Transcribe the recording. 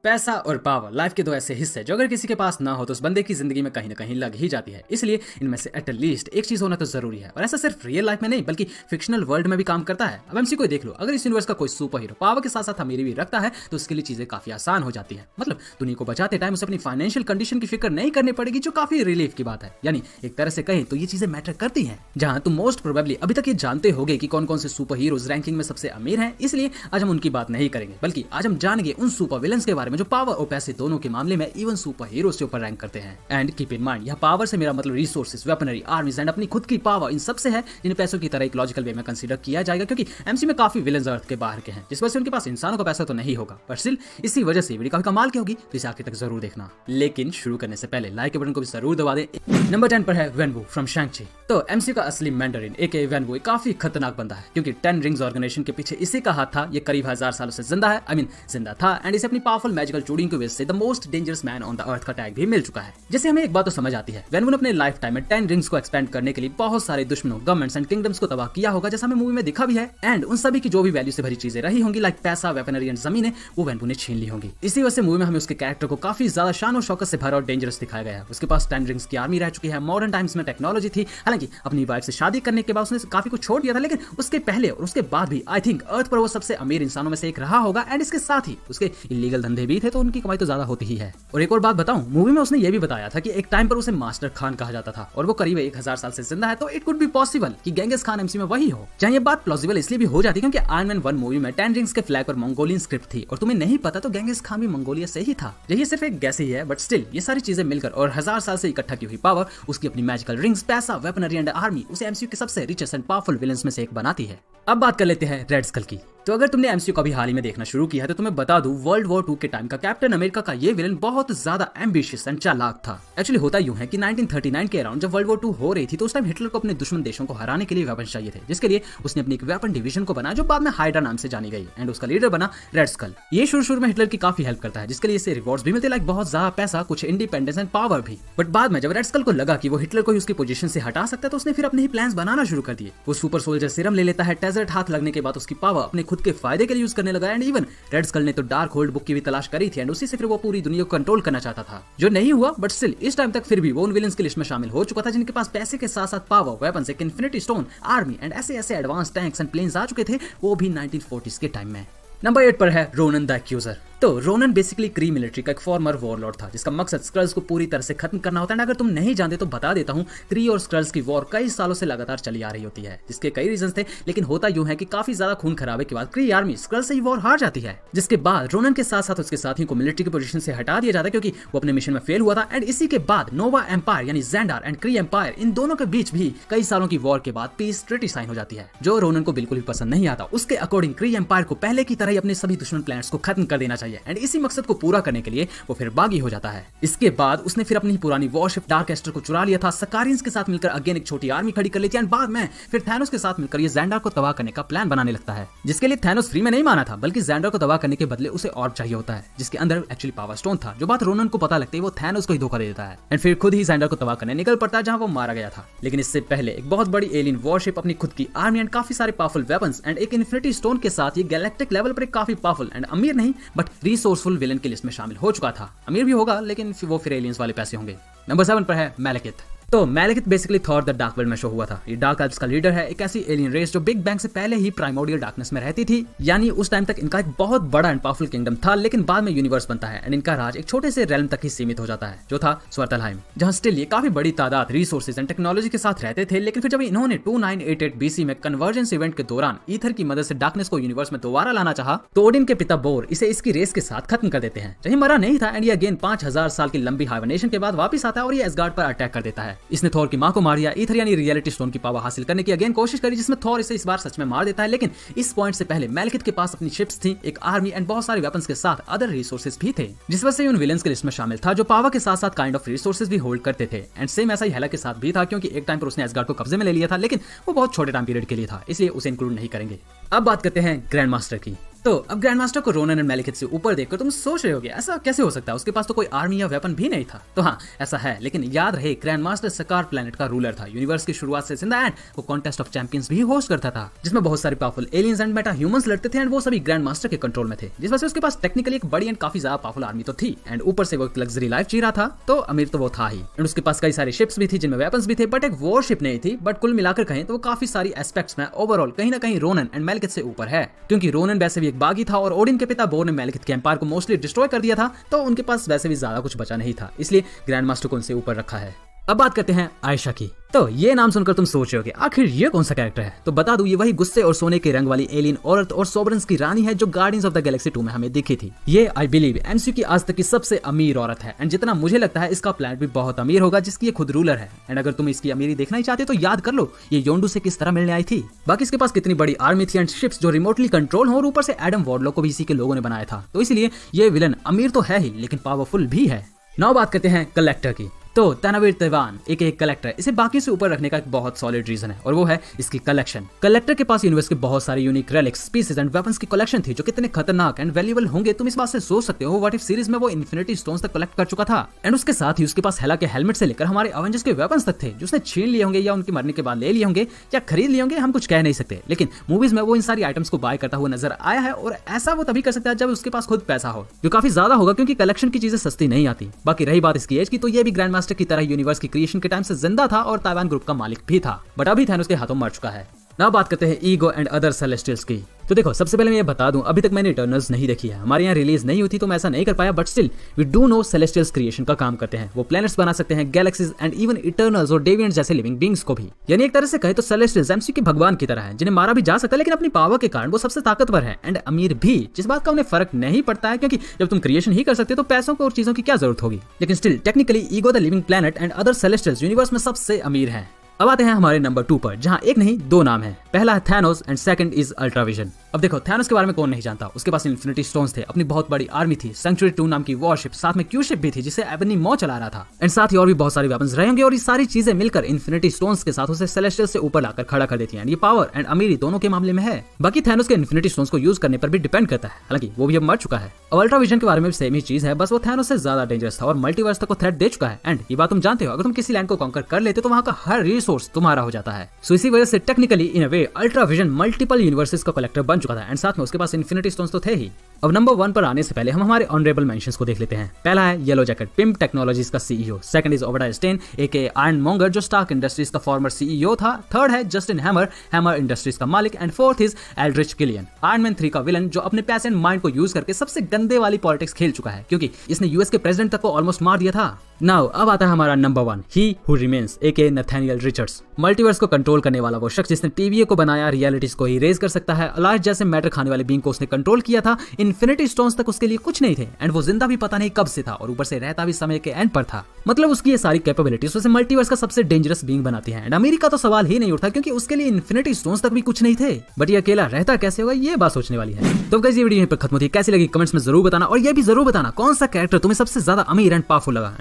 पैसा और power life के दो ऐसे हिस्से जो अगर किसी के पास ना हो तो उस बंदे की जिंदगी में कहीं ना कहीं लग ही जाती है। इसलिए इनमें से एटलीस्ट एक चीज होना तो जरूरी है, और ऐसा सिर्फ रियल लाइफ में नहीं बल्कि फिक्शनल वर्ल्ड में भी काम करता है। अब एमसी को देख लो, अगर इस यूनिवर्स का कोई सुपर हीरो पावर के साथ साथ अमीरी भी रखता है तो उसके लिए चीजें काफी आसान हो जाती है। मतलब दुनिया को बचाते टाइम उसे अपनी फाइनेंशियल कंडीशन की फिक्र नहीं करनी पड़ेगी, जो काफी रिलीफ की बात है। यानी एक तरह से कहें तो ये चीजें मैटर करती हैं। जहां तुम मोस्ट प्रोबेबली अभी तक ये जानते होगे कि कौन कौन से सुपर हीरोज रैंकिंग में सबसे अमीर हैं, इसलिए आज हम उनकी बात नहीं करेंगे बल्कि आज हम जानेंगे उन सुपर विलन्स के बारे में जो पावर और पैसे दोनों के मामले में इवन सुपर हीरो से ऊपर रैंक करते हैं। एंड कीप इन माइंड, यह पावर से मेरा मतलब रिसोर्सेज, वेपनरी, आर्मीज एंड अपनी खुद की पावर, इन सब से है जिन्हें पैसों की तरह एक लॉजिकल वे में कंसीडर किया जाएगा, क्योंकि एमसी में काफी विलन्स अर्थ के बाहर के हैं, जिस वजह से उनके पास इंसानों का पैसा तो नहीं होगा, पर स्टिल इसी वजह से वीडियो काफी कमाल की होगी, तो इसे आखिर तक जरूर देखना। लेकिन शुरू करने से पहले लाइक के बटन को भी जरूर दबा दे। नंबर 10 पर है वेनवू फ्रॉम शैंग-ची। तो एमसी का असली मैंडरिन एके वेनवू काफी खतरनाक बंदा है, क्योंकि 10 रिंग्स ऑर्गेनाइजेशन के पीछे इसी का हाथ था। ये करीब 1000 सालों से जिंदा है, जिंदा था, एंड इसे अपनी पावरफुल मैजिकल चूड़ियों की वजह से the most dangerous man on the earth का टैग भी मिल चुका है। जैसे हमें एक बात तो समझ आती है, वेनवू ने अपने लाइफ टाइम में 10 रिंग्स को एक्सपेंड करने के लिए बहुत सारे दुश्मनों, गवर्नमेंट्स एंड किंगडम्स को तबाह किया होगा, जैसा हमें मूवी में दिखा भी है। एंड उन सभी की जो भी वैल्यू से भरी चीजें रही होंगी, लाइक पैसा, वेपनरी एंड जमीनें, वो वेनवू ने छीन ली होंगी। इसी वजह से मूवी में हमें उसके कैरेक्टर को काफी ज्यादा शान और शौकत से भरा और डेंजरस दिखाया गया है। उसके पास 10 रिंग्स की आर्मी रह चुकी है, मॉडर्न टाइम्स में टेक्नोलॉजी थी। हालांकि अपनी वाइफ से शादी करने के बाद उसने काफी कुछ छोड़ दिया था, लेकिन उसके पहले और उसके बाद भी आई थिंक अर्थ पर वो सबसे अमीर इंसानों में से एक रहा होगा। एंड इसके साथ ही उसके इलीगल धंधे भी थे, तो उनकी कमाई तो ज्यादा होती ही है। और एक और बात बताऊं, मूवी में उसने ये भी बताया था कि एक टाइम पर उसे मास्टर खान कहा जाता था, और वो करीब 1000 साल से जिंदा है। तो इट कुड बी पॉसिबल कि गेंगिस खान एमसी में वही हो। जहां ये बात प्लॉजिबल इसलिए भी हो जाती है क्योंकि आयरन मैन 1 मूवी में 10 रिंग्स के फ्लैग पर मंगोलियन स्क्रिप्ट थी, और तुम्हें नहीं पता तो गेंगिस खान भी मंगोलिया से ही था। यही सिर्फ एक गैस ही है, बट स्टिल ये सारी चीजें मिलकर और 1000 साल से इकट्ठा की हुई पावर, उसकी अपनी मैजिकल रिंग्स, पैसा, वेपनरी एंड आर्मी उसे एमसीयू के सबसे रिचेस्ट एंड पावरफुल विलन्स में से एक बनाती है। अब बात कर लेते हैं रेड स्कल की। तो अगर तुमने एमसीयू को भी हाल ही में देखना शुरू किया है तो तुम्हें बता दूं, वर्ल्ड वॉर 2 के टाइम का कैप्टन अमेरिका का ये विलन बहुत ज्यादा एम्बिशियस एंड चालाक था। एक्चुअली होता यूं है कि 1939 के अराउंड जब वर्ल्ड वॉर 2 हो रही थी, तो उस टाइम हिटलर को अपने दुश्मन देशों को हराने के लिए वेपन चाहिए थे, जिसके लिए उसने अपनी एक वेपन डिवीजन को बनाया जो बाद में हाइड्रा नाम से जानी गई, एंड उसका लीडर बना रेड स्कल। ये शुरू में हिटलर की काफी हेल्प करता है, जिसके लिए इसे रिवॉर्ड्स भी मिलते, लाइक बहुत ज्यादा पैसा, कुछ इंडिपेंडेंस एंड पावर भी। बट बाद में जब रेड स्कल को लगा कि वो हिटलर को ही उसकी पोजीशन से हटा सकता है, तो उसने फिर अपने ही प्लान्स बनाना शुरू कर दिए। वो सुपर सोल्जर सीरम ले लेता है, टेजर्ट हाथ लगने के बाद उसकी पावर अपने खुद के फायदे के लिए यूज करने लगा। एंड इवन रेड स्कल ने तो डार्क होल्ड बुक की भी तलाश करी थी, एंड उसी से फिर वो पूरी दुनिया को कंट्रोल करना चाहता था, जो नहीं हुआ। बट स्टिल इस टाइम तक फिर भी वो उन विलन्स की लिस्ट में शामिल हो चुका था जिनके पास पैसे के साथ साथ पावर, वेपन्स, एक इन्फिनिटी स्टोन, आर्मी एंड ऐसे एडवांस टैंक्स एंड प्लेन्स आ चुके थे, वो भी 1940s के टाइम में। नंबर 8 पर है रोनन द एक्यूजर। तो रोनन बेसिकली क्री मिलिट्री का एक फॉर्मर वॉरलॉर्ड था, जिसका मकसद स्क्रल्स को पूरी तरह से खत्म करना होता है। अगर तुम नहीं जानते तो बता देता हूँ, क्री और स्क्रल्स की वॉर कई सालों से लगातार चली आ रही होती है, जिसके कई रीजंस थे। लेकिन होता यूं है कि काफी ज्यादा खून खराबे के बाद क्री आर्मी स्क्रल से ही वॉर हार जाती है, जिसके बाद रोनन के साथ साथ उसके साथियों को मिलिट्री की पोजीशन से हटा दिया जाता है, क्योंकि वो अपने मिशन में फेल हुआ था। एंड इसी के बाद नोवा एम्पायर यानी ज़ेंडार एंड क्री एम्पायर, इन दोनों के बीच भी कई सालों की वॉर के बाद पीस ट्रीटी साइन हो जाती है, जो रोनन को बिल्कुल भी पसंद नहीं आता। उसके अकॉर्डिंग क्री एम्पायर को पहले की तरह ही अपने सभी दुश्मन प्लान्स को खत्म कर देना चाहिए, एंड इसी मकसद को पूरा करने के लिए वो फिर बागी हो जाता है। इसके बाद उसने फिर अपनी पुरानी वॉरशिप डार्क एस्टर को चुरा लिया था, सकारियंस के साथ मिलकर अगेन एक छोटी आर्मी खड़ी कर ली थी, एंड बाद में फिर थैनोस के साथ मिलकर ये ज़ेंडार को तबाह करने का प्लान बनाने लगता है, जिसके लिए थैनोस फ्री में नहीं माना था, बल्कि ज़ेंडार को तबाह करने के बदले उसे ऑर्ब चाहिए होता है, जिसके अंदर एक्चुअली पावर स्टोन था। जो बात रोनन को पता लगती है, वो थैनोस को ही धोखा दे देता है, एंड फिर खुद ही ज़ेंडार को तबाह करने निकल पड़ता है, जहां वो मारा गया था। लेकिन इससे पहले एक बहुत बड़ी एलियन वॉरशिप, अपनी खुद की आर्मी एंड काफी सारे पावरफुल वेपन्स एंड एक इन्फिनिटी स्टोन के साथ ये गैलेक्टिक लेवल पर एक काफी पावरफुल एंड अमीर नहीं बट रिसोर्सफुल विलन की लिस्ट में शामिल हो चुका था। अमीर भी होगा, लेकिन वो फिर एलियंस वाले पैसे होंगे। नंबर 7 पर है मैलेकिथ। तो मैलेकिथ basically Thor the dark world में शो हुआ था। ये डार्क एल्व्स का लीडर है, एक ऐसी एलियन रेस जो बिग बैंग से पहले ही प्राइमोर्डियल डार्कनेस में रहती थी। यानी उस टाइम तक इनका एक बहुत बड़ा एंड पावरफुल किंगडम था, लेकिन बाद में यूनिवर्स बनता है एंड इनका राज एक छोटे से रेल्म तक ही सीमित हो जाता है, जो था स्वर्टलहाइम, जहां स्टिल ये काफी बड़ी तादाद रिसोर्सेज एंड टेक्नोलॉजी के साथ रहते थे। लेकिन फिर जब इन्होंने 2988 BC में कन्वर्जेंस इवेंट के दौरान ईथर की मदद से डार्कनेस को यूनिवर्स में दोबारा लाना चाहा, तो ओडिन के पिता बोर इसे इसकी रेस के साथ खत्म कर देते हैं। जहीं मरा नहीं था, एंड ये अगेन 5000 साल की लंबी हाइबरनेशन के बाद वापस आता है और ये एसगार्ड पर अटैक कर देता है। इसने थॉर की मां को मार दिया। ईथर यानी रियलिटी स्टोन की पावर हासिल करने की अगेन कोशिश करी, जिसमें थॉर इसे इस बार सच में मार देता है। लेकिन इस पॉइंट से पहले मैलेकिथ के पास अपनी शिप्स थी, एक आर्मी एंड बहुत सारे वेपन्स के साथ अदर रिसोर्सेज भी थे, जिस वजह से उन विलेंस की लिस्ट में शामिल था, जो पावर के साथ साथ काइंड ऑफ रिसोर्सेज भी होल्ड करते थे। एंड सेम ऐसा ही हेला के साथ भी था, क्योंकि एक टाइम पर उसने एसगार्ड को कब्जे में ले लिया था, लेकिन वो बहुत छोटे टाइम पीरियड के लिए था, इसलिए उसे इंक्लूड नहीं करेंगे। अब बात करते हैं ग्रैंड मास्टर की। तो अब ग्रैंड मास्टर को रोनन एंड मैलिकिथ से ऊपर देखकर तुम सोच रहे होगे ऐसा कैसे हो सकता है, उसके पास तो कोई आर्मी या वेपन भी नहीं था। तो हाँ ऐसा है, लेकिन याद रहे ग्रैंड मास्टर सकार प्लेनेट का रूलर था। यूनिवर्स की शुरुआत से इन द एंड वो कॉन्टेस्ट ऑफ चैंपियंस भी होस्ट करता था, जिसमें बहुत सारे powerful aliens and Meta humans लड़ते थे एंड वो सभी ग्रैंड मास्टर के कंट्रोल में थे, जिस वजह से उसके पास टेक्निकली एक बड़ी एंड काफी ज्यादा पावरफुल आर्मी तो थी एंड ऊपर से वो एक लग्जरी लाइफ जी रहा था, तो अमीर तो वो था ही। एंड उसके पास कई सारे शिप्स भी थी जिनमें वेपन्स भी थे, बट एक वॉर शिप नहीं थी। बट कुल मिलाकर कहें तो वो काफी सारी एस्पेक्ट्स में ओवरऑल कहीं ना कहीं रोनन एंड मैलिकिथ से ऊपर है, क्योंकि रोनन वैसे भी एक बागी था और ओडिन के पिता बोर ने मैलिकिथ के एम्पायर को मोस्टली डिस्ट्रॉय कर दिया था, तो उनके पास वैसे भी ज्यादा कुछ बचा नहीं था, इसलिए ग्रैंड मास्टर को उनसे ऊपर रखा है। अब बात करते हैं आयशा की। तो ये नाम सुनकर तुम सोच रहे होगे आखिर ये कौन सा कैरेक्टर है, तो बता दूं ये वही गुस्से और सोने के रंग वाली एलियन औरत और सोबरन्स की रानी है जो गार्डियंस ऑफ द गैलेक्सी 2 में हमें दिखी थी। ये आई बिलीव एमसीयू की आज तक की सबसे अमीर औरत है एंड जितना मुझे लगता है इसका प्लैनेट भी बहुत अमीर होगा जिसकी ये खुद रूलर है। एंड अगर तुम इसकी अमीरी देखना ही चाहते तो याद कर लो ये योंडू से किस तरह मिलने आई थी। बाकी इसके पास कितनी बड़ी आर्मी थी एंड शिप्स जो रिमोटली कंट्रोल हो और ऊपर से एडम वॉर्डलो को भी इसी के लोगों ने बनाया था, तो इसलिए ये विलन अमीर तो है ही लेकिन पावरफुल भी है। नाउ बात करते हैं कलेक्टर की। तो तनावीर तैवान एक कलेक्टर इसे बाकी से ऊपर रखने का एक बहुत सॉलिड रीजन है और वो है इसकी कलेक्शन। कलेक्टर के पास यूनिवर्स के बहुत सारे unique relics, species and weapons की कलेक्शन थी जो कितने खतरनाक एंड वैल्यूएबल होंगे तुम इस बात से सोच सकते हो। व्हाट इफ सीरीज में वो इन्फिनिटी स्टोन्स तक कलेक्ट कर चुका था एंड उसके साथ ही उसके पास हेला के हेलमेट से लेकर हमारे अवेंजर्स के वेपन्स तक थे जो उसने छीन लिए होंगे या उनके मरने के बाद ले लिए होंगे या खरीद लिए होंगे, हम कुछ कह नहीं सकते। लेकिन मूवीज में वो इन सारी आइटम्स को बाय करता हुआ नजर आया है और ऐसा वो तभी कर सकता है जब उसके पास खुद पैसा हो, जो काफी ज्यादा होगा क्योंकि कलेक्शन की चीजें सस्ती नहीं आती। बाकी रही बात इसकी एज की, तो ये भी ग्रैंड मास्टर की तरह यूनिवर्स की क्रिएशन के टाइम से जिंदा था और ताइवान ग्रुप का मालिक भी था, बट अभी थैनोस के हाथों मर चुका है। now बात करते हैं ईगो एंड अदर सेलेस्टियल्स की। तो देखो सबसे पहले मैं ये बता दूं अभी तक मैंने इटर्नल्स नहीं देखी है, हमारे यहाँ रिलीज नहीं हुई थी तो मैं ऐसा नहीं कर पाया, but still we do know Celestials creation का काम करते हैं। वो प्लैनेट्स बना सकते हैं, गैलेक्सीज एंड इवन इटर्नल्स और डेविएंट्स जैसे लिविंग बींग्स को भी। यानी एक तरह से कहे तो सेलेस्टियल्स एमसीयू के भगवान की तरह है जिन्हें मारा भी जा सकता है, लेकिन अपनी पावर के कारण वो सबसे ताकतवर है एंड अमीर भी, जिस बात का उन्हें फर्क नहीं पड़ता है क्योंकि जब तुम क्रिएशन ही कर सकते हो तो पैसों को और चीजों की क्या जरूरत होगी। लेकिन still technically ego the living planet and other celestials universe में सबसे अमीर है। अब आते हैं हमारे नंबर 2 पर, जहां एक नहीं दो नाम है। पहला है थैनोस एंड सेकंड इज अल्ट्राविजन। अब देखो थैनोस के बारे में कौन नहीं जानता, उसके पास इन्फिनिटी स्टोन्स थे, अपनी बहुत बड़ी आर्मी थी, सेंचुरी 2 नाम की वॉरशिप, साथ में क्यू शिप भी थी जिसे एबनी मॉ चला रहा था एंड साथ ही और भी बहुत सारे वेपन्स रहेंगे और ये सारी चीजें मिलकर इन्फिनिटी स्टोन्स के साथ उसे सेलेस्टियल से ऊपर लाकर खड़ा कर देती हैं। ये पावर एंड अमीरी दोनों के मामले में है। बाकी थैनोस के इन्फिनिटी स्टोन्स को यूज करने पर भी डिपेंड करता है, हालांकि वो भी अब मर चुका है। अब अल्ट्राविजन के बारे में भी सेम ही चीज है, बस वो थैनोस से ज्यादा डेंजरस था और मल्टीवर्स तक को थ्रेट दे चुका है एंड ये बात तुम जानते हो, अगर तुम किसी लैंड को कॉन्कर कर लेते तो वहां का हर रिसोर्स तुम्हारा हो जाता है। सो इसी वजह से टेक्निकली इन अ वे अल्ट्राविजन मल्टीपल यूनिवर्सेस का कलेक्टर बन चुका था एंड साथ में उसके पास इन्फिनिटी स्टोन्स तो थे ही। अब नंबर 1 पर आने से पहले हम हमारे ऑनरेबल मेंशंस को देख लेते हैं। पहला है येलो जैकेट, पिम्प टेक्नोलॉजीज का CEO. Second is Obadiah Stane AKA Iron Monger जो स्टार्क इंडस्ट्रीज का फॉर्मर सीईओ था। थर्ड है जस्टिन हैमर, हैमर इंडस्ट्रीज का मालिक। And fourth is Aldrich Killian, Iron Man 3 का विलन जो अपने पैसे एंड माइंड को यूज करके सबसे गंदे वाली पॉलिटिक्स खेल चुका है क्योंकि इसने यूएस के प्रेसिडेंट तक को ऑलमोस्ट मार दिया था। नाउ अब आता है हमारा number 1, he who remains aka Nathaniel Richards. Multiverse को कंट्रोल करने वाला वो शख्स जिसने टीवीए को बनाया, रियलिटीज को इरेज कर सकता है, अलाइज जैसे मैटर खाने वाले बींग को उसने कंट्रोल किया था, इन्फिनिटी स्टोन्स तक उसके लिए कुछ नहीं थे एंड वो जिंदा भी पता नहीं कब से था और ऊपर से रहता भी समय के एंड पर था। मतलब उसकी ये सारी कैपेबिलिटीज उसे मल्टीवर्स का सबसे डेंजरस बींग बनाती है एंड अमेरिका तो सवाल ही नहीं उठता क्योंकि उसके लिए इन्फिनिटी स्टोन्स तक भी कुछ नहीं थे। बट ये अकेला रहता कैसे होगा ये बात सोचने वाली है। तो गाइस ये वीडियो यहीं पर खत्म होती है, कैसी लगी कमेंट्स में जरूर बताना और ये भी जरूर बताना कौन सा कैरेक्टर तुम्हें सबसे ज्यादा अमीर एंड पावरफुल लगा।